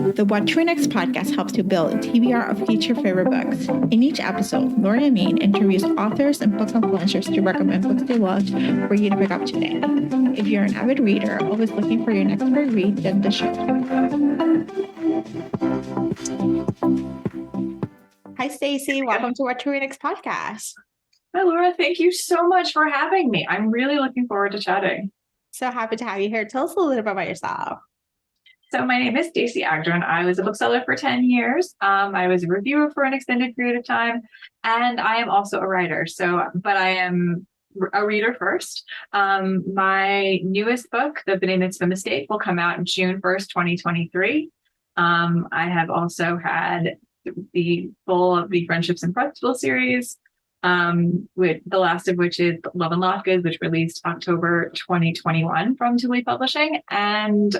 The What to Read Next podcast helps you build a TBR of future favorite books. In each episode, Lori and Maine interviews authors and book influencers to recommend books they loved for you to pick up today. If you're an avid reader, always looking for your next great read, then the show. Hi, Stacey. Welcome to What to Read Next podcast. Hi, Laura. Thank you so much for having me. I'm really looking forward to chatting. So happy to have you here. Tell us a little bit about yourself. So my name is Stacey Agdern. I was a bookseller for 10 years. I was a reviewer for an extended period of time, and I am also a writer. But I am a reader first. My newest book, The Mitzvah Mistake, will come out June 1st, 2023. I have also had the full of the Friendships and Festival series, with the last of which is Love and Latkes, which released October 2021 from Tuli Publishing. And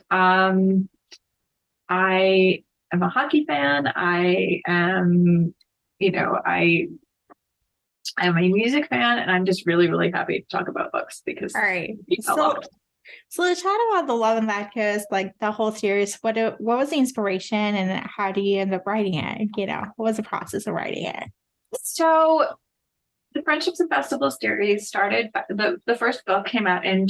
I am a hockey fan. I am a music fan, and I'm just really, really happy to talk about books because. All right. So let's chat about the Love and Latkes, like the whole series. What was the inspiration, and how do you end up writing it? What was the process of writing it? So the Friendships and Festival series started. The first book came out in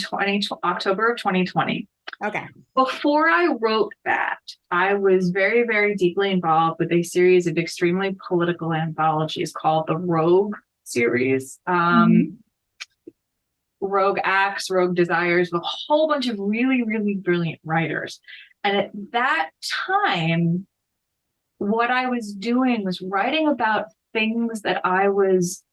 October of 2020. Okay. Before I wrote that, I was very, very deeply involved with a series of extremely political anthologies called the Rogue series. Rogue Acts, Rogue Desires, with a whole bunch of really, really brilliant writers. And at that time, what I was doing was writing about things that I was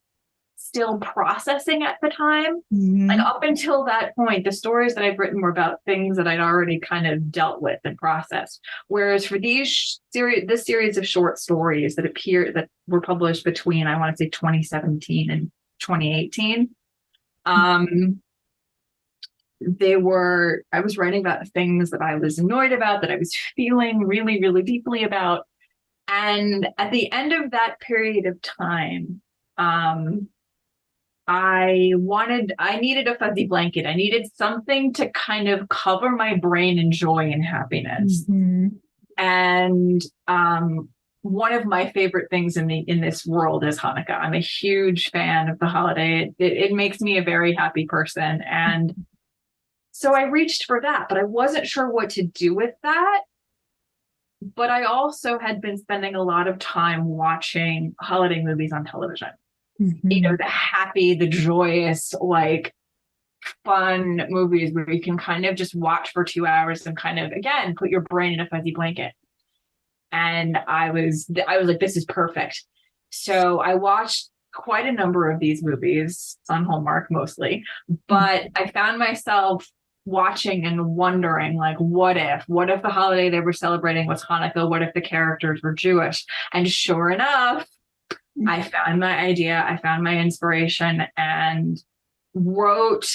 still processing at the time. Like up until that point, the stories that I've written were about things that I'd already kind of dealt with and processed. Whereas for this series of short stories that were published between, I want to say 2017 and 2018, I was writing about things that I was annoyed about, that I was feeling really, really deeply about. And at the end of that period of time, I needed a fuzzy blanket. I needed something to kind of cover my brain in joy and happiness. And one of my favorite things in this world is Hanukkah. I'm a huge fan of the holiday. It makes me a very happy person. And so I reached for that, but I wasn't sure what to do with that. But I also had been spending a lot of time watching holiday movies on television. The happy, the joyous, like fun movies where you can kind of just watch for 2 hours and kind of, again, put your brain in a fuzzy blanket. And I was like, this is perfect. So I watched quite a number of these movies on Hallmark mostly, but I found myself watching and wondering, like, what if the holiday they were celebrating was Hanukkah? What if the characters were Jewish? And sure enough, I found my idea, I found my inspiration, and wrote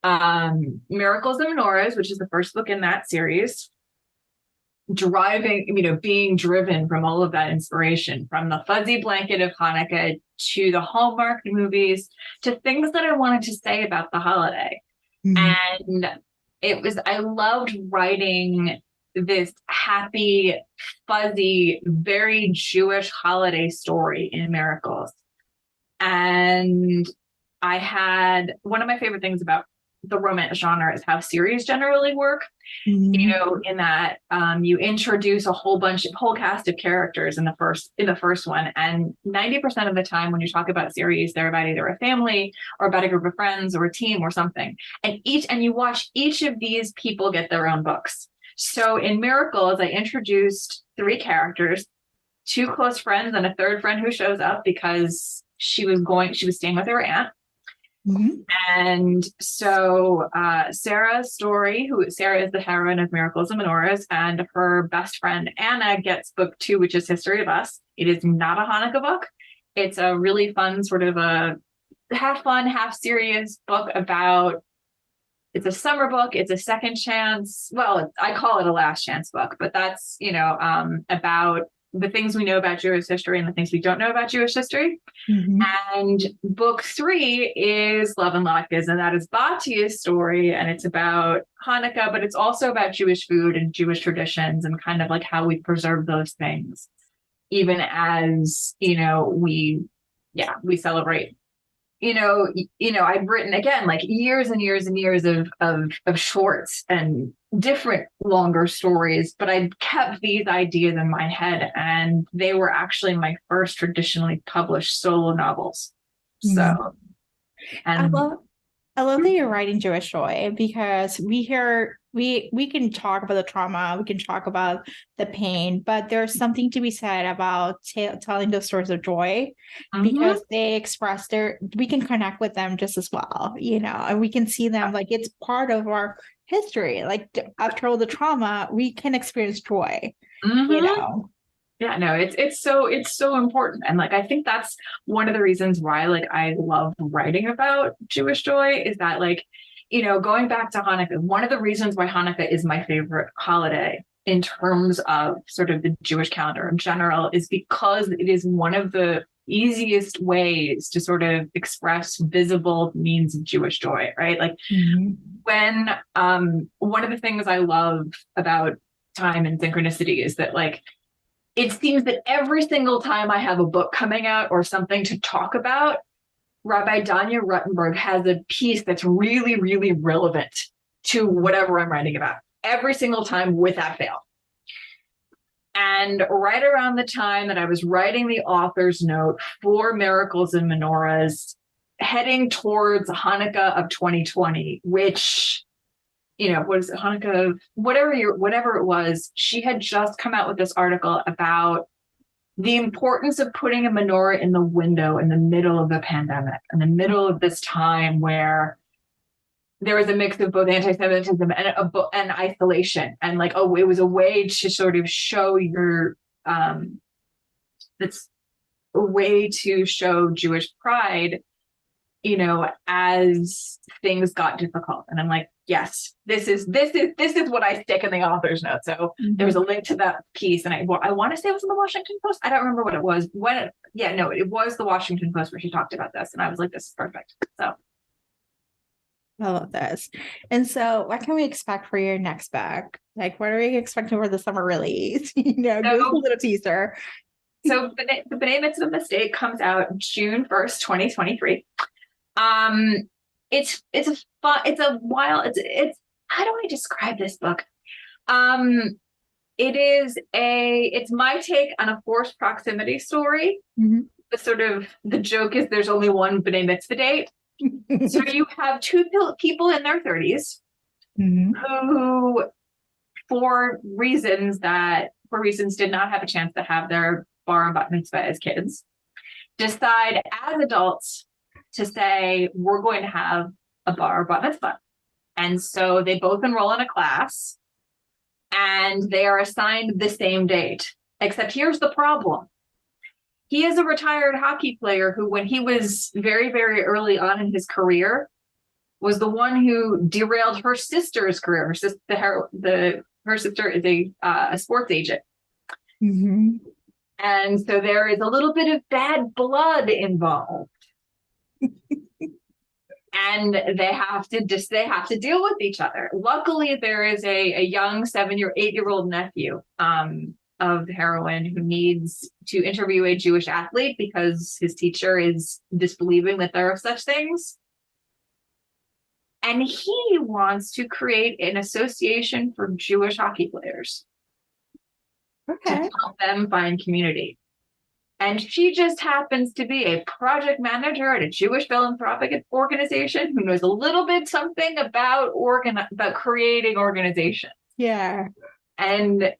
Miracles and Menorahs, which is the first book in that series, being driven from all of that inspiration, from the fuzzy blanket of Hanukkah to the Hallmark movies to things that I wanted to say about the holiday. And I loved writing this happy, fuzzy, very Jewish holiday story in Miracles. And I had one of my favorite things about the romance genre is how series generally work. In that you introduce a whole cast of characters in the first one, and 90% of the time when you talk about series, they're about either a family or about a group of friends or a team or something. And you watch each of these people get their own books. So in Miracles, I introduced 3 characters, 2 close friends, and a third friend who shows up because she was staying with her aunt. And so Sarah's story, Sarah is the heroine of Miracles and Menorahs, and her best friend Anna gets book 2, which is History of Us. It is not a Hanukkah book. It's a really fun, sort of a half fun, half serious book about. It's a summer book. It's a second chance. Well, I call it a last chance book, but that's, about the things we know about Jewish history and the things we don't know about Jewish history. Mhm. And book 3 is Love and Latkes, and that is Batia's story, and it's about Hanukkah, but it's also about Jewish food and Jewish traditions and kind of like how we preserve those things, even as, we celebrate. I've written again like years and years and years of shorts and different longer stories, but I kept these ideas in my head, and they were actually my first traditionally published solo novels. So, and I love that you're writing Jewish joy, because we can talk about the trauma, we can talk about the pain, but there's something to be said about telling those stories of joy, because they express we can connect with them just as well, and we can see them like it's part of our history. Like after all the trauma, we can experience joy, Yeah, no, it's so important. And like, I think that's one of the reasons why like I love writing about Jewish joy, is that like, going back to Hanukkah, one of the reasons why Hanukkah is my favorite holiday in terms of sort of the Jewish calendar in general is because it is one of the easiest ways to sort of express visible means of Jewish joy, right? Like when one of the things I love about time and synchronicity is that like it seems that every single time I have a book coming out or something to talk about, Rabbi Danya Ruttenberg has a piece that's really, really relevant to whatever I'm writing about every single time without fail. And right around the time that I was writing the author's note for Miracles and Menorahs, heading towards Hanukkah of 2020, which, what is it, Hanukkah, whatever it was, she had just come out with this article about the importance of putting a menorah in the window in the middle of the pandemic, in the middle of this time where there was a mix of both anti-Semitism and isolation. And like, it was a way to sort of show it's a way to show Jewish pride, as things got difficult. And I'm like, yes, this is what I stick in the author's note. So there was a link to that piece, and I want to say it was in the Washington Post. I don't remember what it was. It was the Washington Post where she talked about this, and I was like, this is perfect. So I love this. And so what can we expect for your next book? Like, what are we expecting for the summer release? Give us a little teaser. So the B'nai Mitzvah Mistake comes out June 1st, 2023. It's how do I describe this book? It's my take on a forced proximity story. The joke is there's only one B'nai Mitzvah date. So you have two people in their 30s who, for reasons did not have a chance to have their bar and bat mitzvah as kids, decide as adults to say, we're going to have a bar or bat mitzvah. And so they both enroll in a class and they are assigned the same date. Except here's the problem. He is a retired hockey player who, when he was very, very early on in his career, was the one who derailed her sister's career. Her sister is a sports agent. And so there is a little bit of bad blood involved. And they have to deal with each other. Luckily, there is a young 8-year-old nephew of the heroine who needs to interview a Jewish athlete because his teacher is disbelieving that there are such things. And he wants to create an association for Jewish hockey players to help them find community. And she just happens to be a project manager at a Jewish philanthropic organization who knows a little bit something about creating organizations. Yeah. And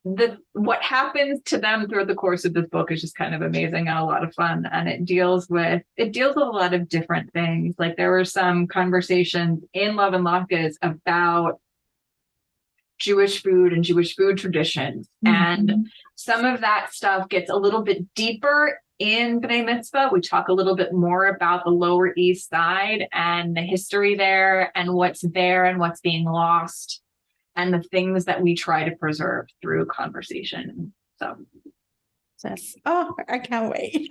what happens to them throughout the course of this book is just kind of amazing and a lot of fun. And it deals with a lot of different things. Like there were some conversations in Love and Latkes about Jewish food and Jewish food traditions. And some of that stuff gets a little bit deeper in B'nai Mitzvah. We talk a little bit more about the Lower East Side and the history there and what's there and what's being lost and the things that we try to preserve through conversation So Yes. Oh, I can't wait.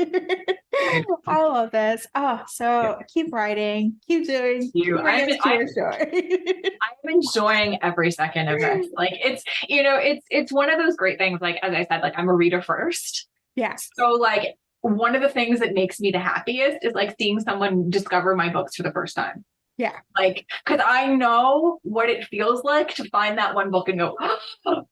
I love this. Oh, so keep writing, keep doing, keep bringing us to your story. I'm enjoying every second of this. Like it's, it's one of those great things. Like, as I said, like I'm a reader first. Yeah. So like one of the things that makes me the happiest is like seeing someone discover my books for the first time. Yeah. Like, cause I know what it feels like to find that one book and go, oh,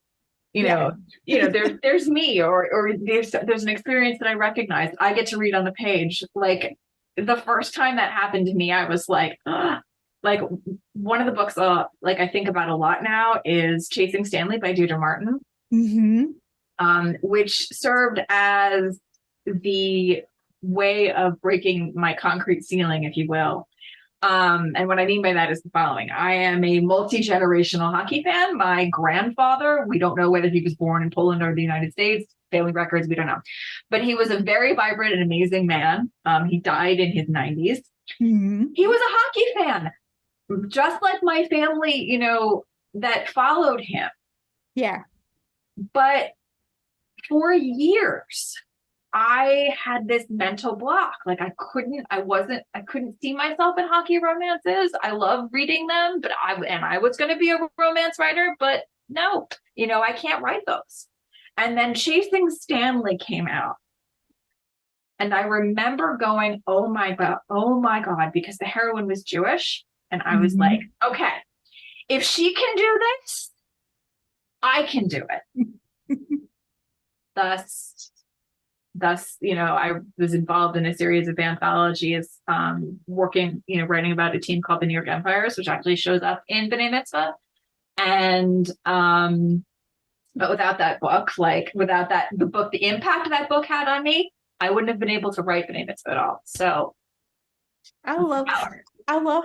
there's me, or there's an experience that I recognize. I get to read on the page. Like the first time that happened to me, I was like, like one of the books, like I think about a lot now is Chasing Stanley by Deirdre Martin, which served as the way of breaking my concrete ceiling, if you will. And what I mean by that is the following. I am a multi-generational hockey fan. My grandfather, we don't know whether he was born in Poland or the United States, family records, we don't know. But he was a very vibrant and amazing man. He died in his 90s. He was a hockey fan, just like my family, that followed him. Yeah. But for years, I had this mental block. Like I couldn't see myself in hockey romances. I love reading them, but I was going to be a romance writer, but no, I can't write those. And then Chasing Stanley came out. And I remember going, oh my God, because the heroine was Jewish. And I was like, okay, if she can do this, I can do it. Thus, I was involved in a series of anthologies, working, writing about a team called the New York Empires, which actually shows up in B'nai Mitzvah. And, but without that book, the impact that book had on me, I wouldn't have been able to write B'nai Mitzvah at all. So I love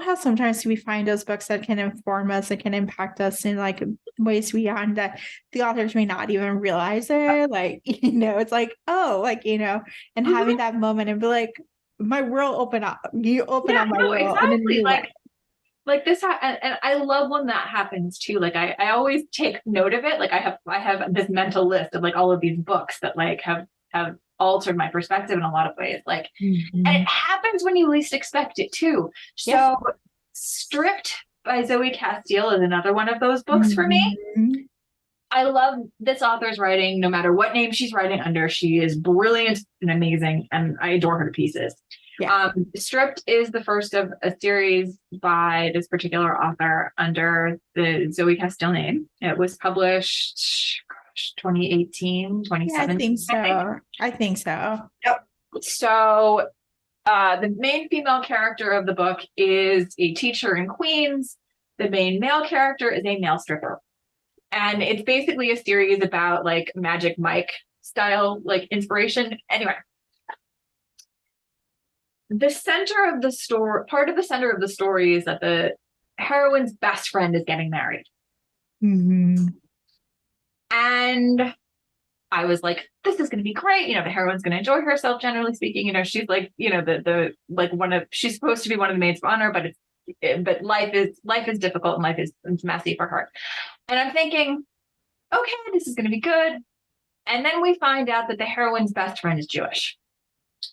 how sometimes we find those books that can inform us, that can impact us in like ways beyond that the authors may not even realize it. Like, it's like, oh, like, and having that moment and be like, my world open up. You open up my world. Exactly. In a new way. Like this, and I love when that happens too. Like I always take note of it. Like I have this mental list of like all of these books that like have altered my perspective in a lot of ways. Like, and it happens when you least expect it too. So Stripped by Zoe Castile is another one of those books for me. I love this author's writing, no matter what name she's writing under. She is brilliant and amazing, and I adore her to pieces. Stripped is the first of a series by this particular author under the Zoe Castile name. It was published 2018, 2017. I think so. Yep. So the main female character of the book is a teacher in Queens. The main male character is a nail stripper. And it's basically a series about like Magic Mike style, like inspiration. Anyway, the center of the story, part of the center of the story is that the heroine's best friend is getting married. And I was like, this is going to be great. The heroine's going to enjoy herself, generally speaking. She's like, she's supposed to be one of the maids of honor, but life is difficult and life is messy for her. And I'm thinking, okay, this is going to be good. And then we find out that the heroine's best friend is Jewish.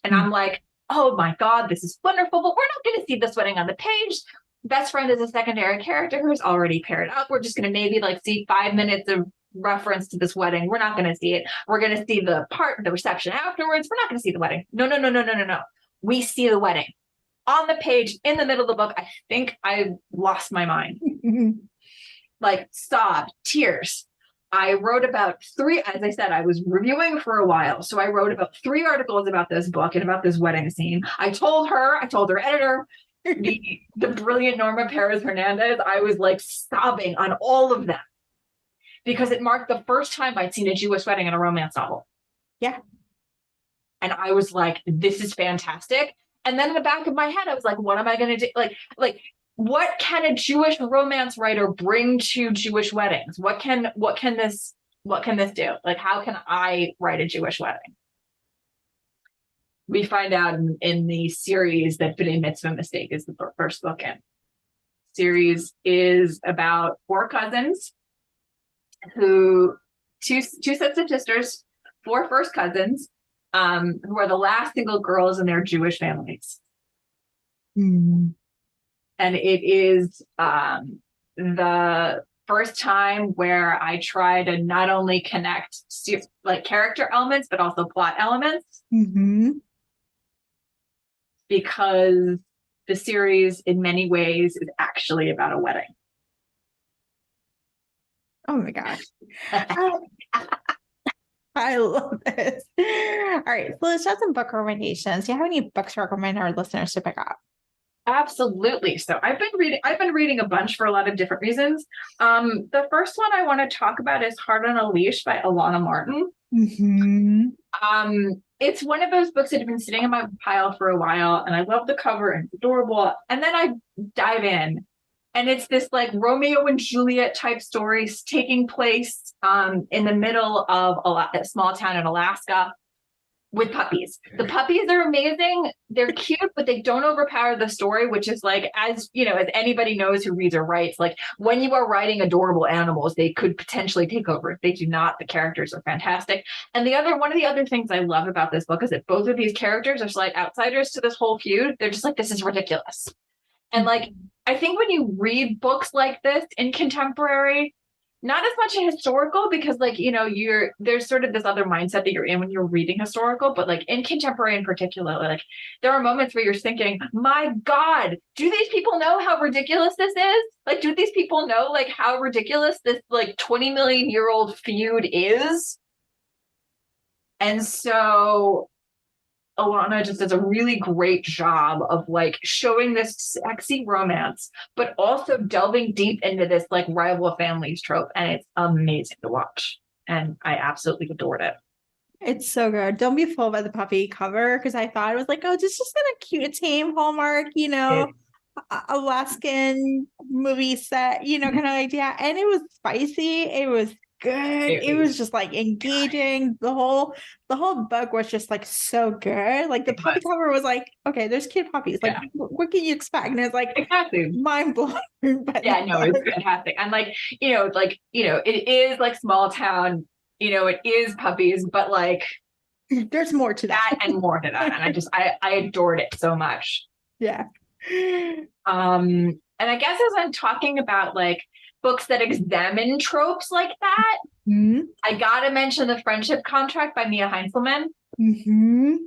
And I'm like, oh my God, this is wonderful, but we're not going to see this wedding on the page. Best friend is a secondary character who's already paired up. We're just going to maybe like see 5 minutes of reference to this wedding. We're not going to see it. We're going to see the reception afterwards. We're not going to see the wedding. No. We see the wedding on the page in the middle of the book. I think I lost my mind. Like sobbed, tears. I wrote about 3, as I said, I was reviewing for a while. So I wrote about 3 articles about this book and about this wedding scene. I told her editor, the brilliant Norma Perez Hernandez, I was like sobbing on all of them because it marked the first time I'd seen a Jewish wedding in a romance novel. Yeah. And I was like, this is fantastic. And then in the back of my head, I was like, what am I going to do? Like, what can a Jewish romance writer bring to Jewish weddings? What can this do? Like, how can I write a Jewish wedding? We find out in the series that B'nai Mitzvah Mistake is the first book in. Series is about 4 cousins two sets of sisters four first cousins, who are the last single girls in their Jewish families. Mm. And it is the first time where I try to not only connect like character elements, but also plot elements. Mm-hmm. Because the series in many ways is actually about a wedding. Oh my gosh. I love this. All right, so let's have some book recommendations. Do you have any books to recommend our listeners to pick up? Absolutely. So I've been reading a bunch for a lot of different reasons. The first one I want to talk about is Heart on a Leash by Alana Martin. Mm-hmm. It's one of those books that have been sitting in my pile for a while, and I love the cover and it's adorable. And then I dive in, and it's this like Romeo and Juliet type stories taking place in the middle of a small town in Alaska with puppies. The puppies are amazing. They're cute, but they don't overpower the story, which is like, as you know, as anybody knows who reads or writes, like when you are writing adorable animals, they could potentially take over. If they do not, the characters are fantastic. And one of the other things I love about this book is that both of these characters are slight outsiders to this whole feud. They're just like, this is ridiculous. And like, I think when you read books like this in contemporary, not as much a historical, because like, you know, there's sort of this other mindset that you're in when you're reading historical, but like in contemporary in particular, like there are moments where you're thinking, my God, do these people know how ridiculous this is? Like, do these people know like how ridiculous this like 20 million year old feud is? And so Alana just does a really great job of like showing this sexy romance, but also delving deep into this like rival families trope. And it's amazing to watch. And I absolutely adored it. It's so good. Don't be fooled by the puppy cover, because I thought it was like, oh, this is just kind of cute, tame Hallmark, you know, Alaskan movie set, you know, kind of idea. And it was spicy. It was good. It was just like engaging. The whole book was just like so good. Like the puppy cover was like, okay, there's cute puppies. Like, what can you expect? And it's like exactly mind blowing. But yeah, no, it's fantastic. And like, it is like small town, it is puppies, but like there's more to that and more to that. And I adored it so much. Yeah. And I guess as I'm talking about like books that examine tropes like that, I gotta mention The Friendship Contract by Mia Heinzelman.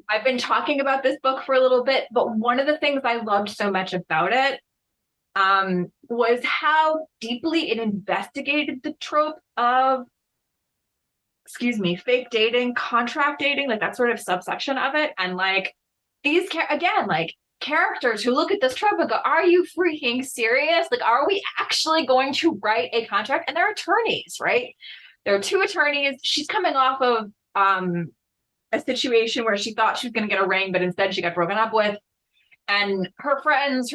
I've been talking about this book for a little bit, but one of the things I loved so much about it was how deeply it investigated the trope of, fake dating, contract dating, like that sort of subsection of it. And like these, again, like characters who look at this trope and go, are you freaking serious? Like, are we actually going to write a contract? And they're attorneys, right? There are two attorneys. She's coming off of a situation where she thought she was going to get a ring, but instead she got broken up with. And her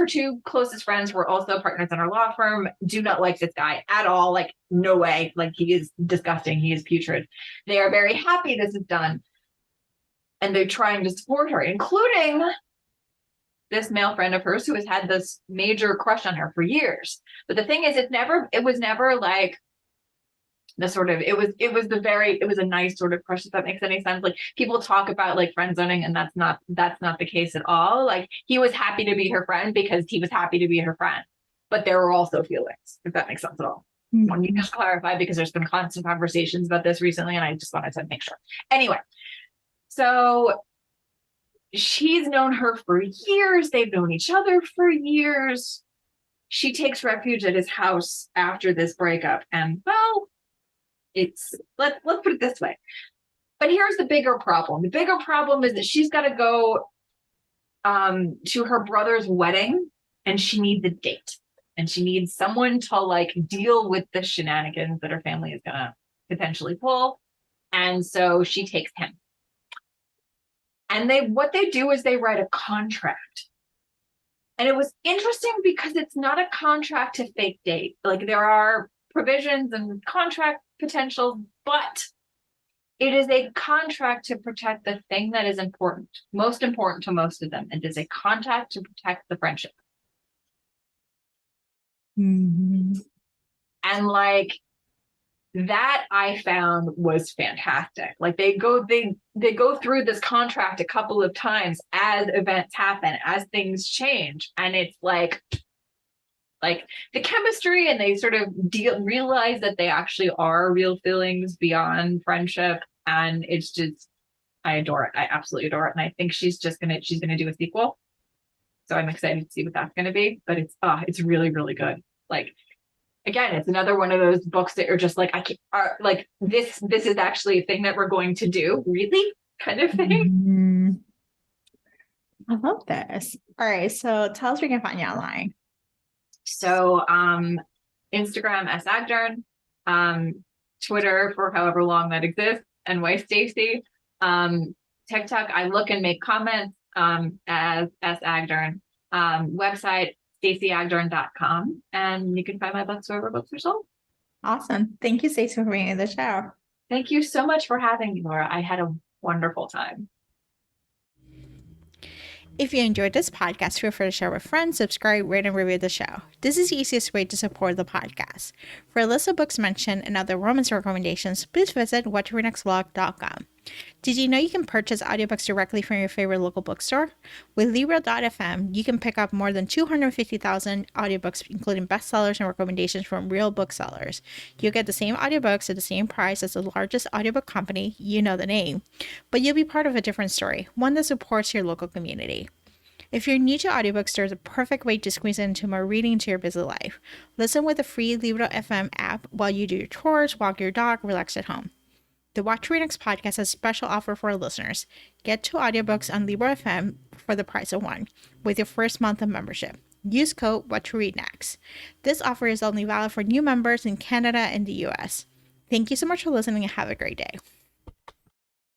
two closest friends, who are also partners in her law firm, do not like this guy at all. Like, no way. Like, he is disgusting. He is putrid. They are very happy this is done. And they're trying to support her, including this male friend of hers who has had this major crush on her for years. But the thing is, it was never like the sort of, it was a nice sort of crush, if that makes any sense. Like, people talk about like friend zoning, and that's not the case at all. Like, he was happy to be her friend because he was happy to be her friend, but there were also feelings, if that makes sense at all. Let me just clarify, because there's been constant conversations about this recently, and I just wanted to make sure. Anyway, so she's known her for years. They've known each other for years. She takes refuge at his house after this breakup. And well, let's put it this way. But here's the bigger problem. The bigger problem is that she's got to go to her brother's wedding, and she needs a date. And she needs someone to like deal with the shenanigans that her family is going to potentially pull. And so she takes him. And what they do is they write a contract. And it was interesting because it's not a contract to fake date. Like, there are provisions and contract potentials, but it is a contract to protect the thing that is most important to most of them. It is a contract to protect the friendship. And like, that I found was fantastic. Like they go through this contract a couple of times as events happen, as things change, and it's like the chemistry, and they sort of realize that they actually are real feelings beyond friendship, and it's just, I adore it. I absolutely adore it, and I think she's gonna do a sequel, so I'm excited to see what that's gonna be. But it's really, really good. Like, again, it's another one of those books that are just like, I can't, like this is actually a thing that we're going to do, really, kind of thing. I love this. All right, so tell us where we can find you online. So Instagram S Agdern, Twitter for however long that exists, and wife Stacey. TikTok, I look and make comments as S Agdern. Website StaceyAgdern.com, and you can find my books wherever books are sold. Awesome. Thank you, Stacey, for being in the show. Thank you so much for having me, Laura. I had a wonderful time. If you enjoyed this podcast, feel free to share with friends, subscribe, rate, and review the show. This is the easiest way to support the podcast. For a list of books mentioned and other romance recommendations, please visit whattoreadnextblog.com. Did you know you can purchase audiobooks directly from your favorite local bookstore? With Libro.fm, you can pick up more than 250,000 audiobooks, including bestsellers and recommendations from real booksellers. You'll get the same audiobooks at the same price as the largest audiobook company, you know the name, but you'll be part of a different story, one that supports your local community. If you're new to audiobooks, there's a perfect way to squeeze into more reading into your busy life. Listen with the free Libro.fm app while you do your chores, walk your dog, relax at home. The What to Read Next podcast has a special offer for our listeners. Get 2 audiobooks on Libro.fm for the price of 1 with your first month of membership. Use code WhatToReadNext. This offer is only valid for new members in Canada and the US. Thank you so much for listening and have a great day.